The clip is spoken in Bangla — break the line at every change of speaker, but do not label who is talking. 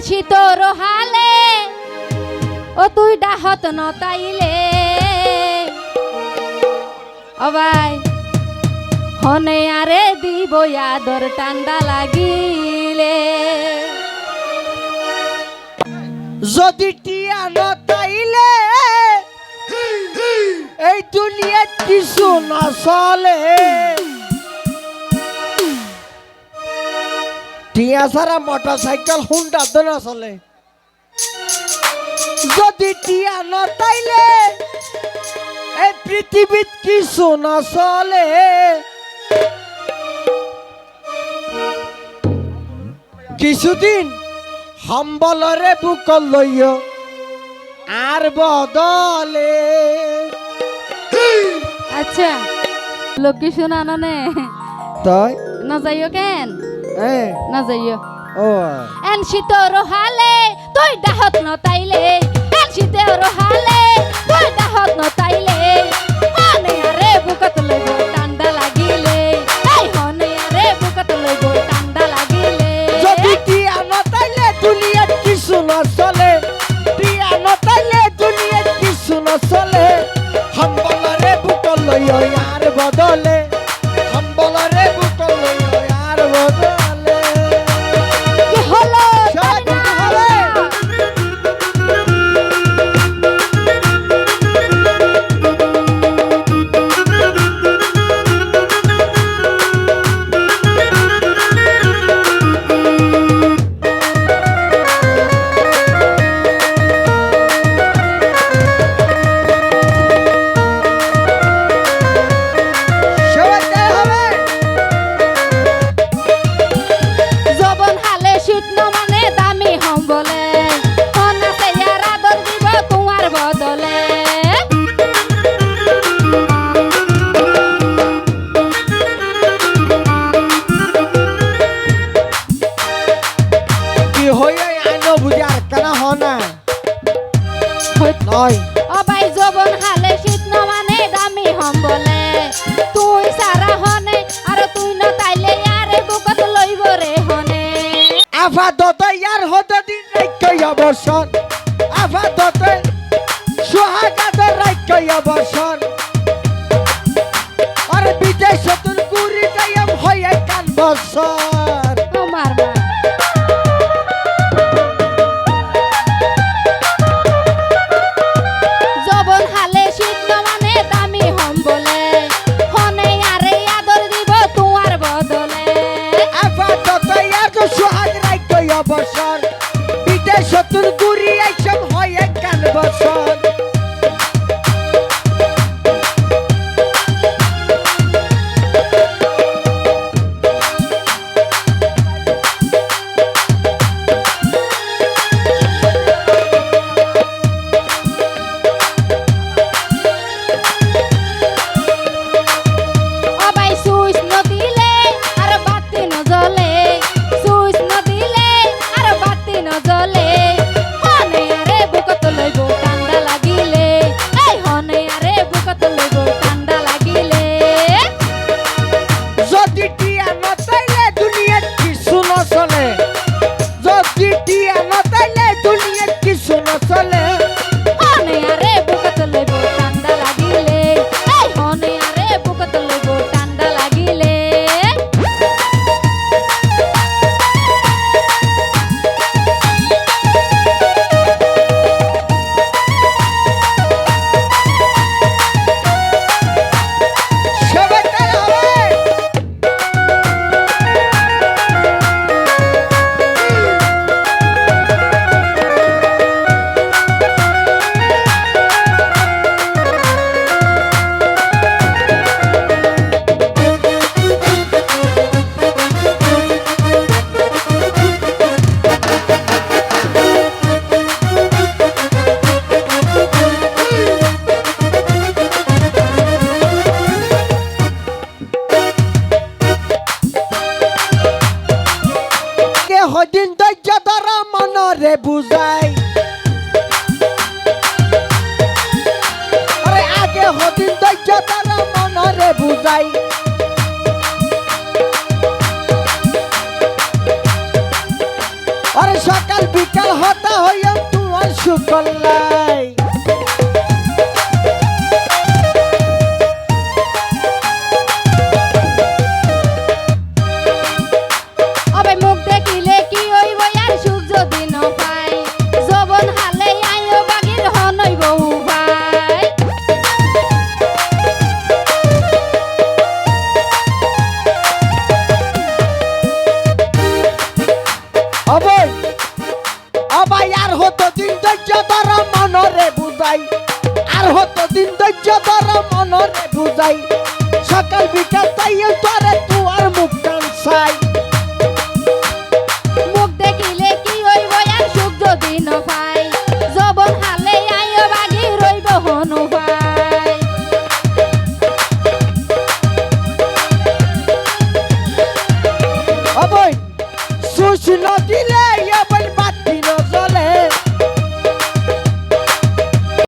আনছি তোর হালে ও তুই ডাহত নতাইলে ও ভাই হনে আরে দিব আদর ঠান্ডা লাগিলে
যদি টিয়া নতাইলে এই দুনিয়াত কিছু না চলে টিয়া ছাড়া মোটরসাইকেল হুন্ডা তো না চলে যদি টিয়া নতাইলে এই পৃথিবীত কিছু না চলে কিছুদিন হাম্বলরে বুক লইয় আর বদলে
আচ্ছা লোকেশন আননে
তাই
না যাইও কেন না যাইও
ও
আনছি তোর হালে তুই ডাহত নতাইলে আনছি তোর হালে তুই ডাহত নতাইলে হনে আরে বুকত লইব ঠান্ডা লাগিলে এই হনে আরে বুকত লইব ঠান্ডা লাগিলে
যদি টিয়া নতাইলে দুনিয়াত কিছু না চলে টিয়া নতাইলে দুনিয়াত কিছু না চলে হাম্বলরে বুক লইয় আর বদলে হাম্বলরে বুক লইয় আর বদলে
কি হলো
সবাই
জানি না।
হবে সবাই হবে
যবন হালে শীত ন মানে দামি হম বলে হনা সেয়ার আদর দিব তোমার বদলে
কি হইয়া আইনো বুঝার কেন হনা নয়
ও ভাই যবন হালে শীত ন মানে দামি হম বলে তুই সারা হনে আর তুই ন তাইলে আরে বুকত লইব রে হনে
আফাদতে ইয়ার হতে দিন রাইকয় বসন আফাদতে সোহাগাদের রাইকয় বসন আর বিদেশ তুন গুরি যাইম হয়ে কান বসন
তোমার মা যবন হালে শীত ন মানে দামি হম বলে হনে আরে আদর দিব তোমার বদলে
আফাদতে ইয়ার সোহাগ রাইকয় বসন বিদেশ তুন গুরি আইসম হয়ে কান বসন
ও ভাই সুইচ ন দিলে আর বাতি ন জ্বলে সুইচ ন দিলে আর বাতি ন জ্বলে হনে আরে বুকত লইব ঠান্ডা লাগিলে এই হনে আরে বুকত লইব ঠান্ডা লাগিলে
যদি টিয়া নতাইলে দুনিয়াত কিছু না চলে যদি টিয়া নতাইলে দুনিয়াত কিছু না চলে
হনে আরে বুকত লইব ঠান্ডা লাগিলে এই হনে আরে বুকত লইব ঠান্ডা লাগিলে
সবাই তাই হবে হদিন ধৈর্য ধরা মনরে বুঝাই আরে আগে হদিন ধৈর্য ধরা মনরে বুঝাই আরে সকাল বিকাল কথা হইয়া তোমার সুকল্লাই
অবে মুখ দেখিলে কি হইব আর সুখ যদি ন পাই যৌবন হালে আইও বাগির হনইব উপায়
অবই অবাই আর হতো দিন ধৈর্য ধর মনরে বুঝাই আর হতো দিন ধৈর্য ধর মনরে বুঝাই সকাল বিকাল তাইও তোরে তুয়ার মুখ টান চাই
মুখ দেখিলে কি হইব আর সুখ যদি ন পাই যৌবন হালে আইও বাগির রইব হন উপায়
অবই সুশ নদিলে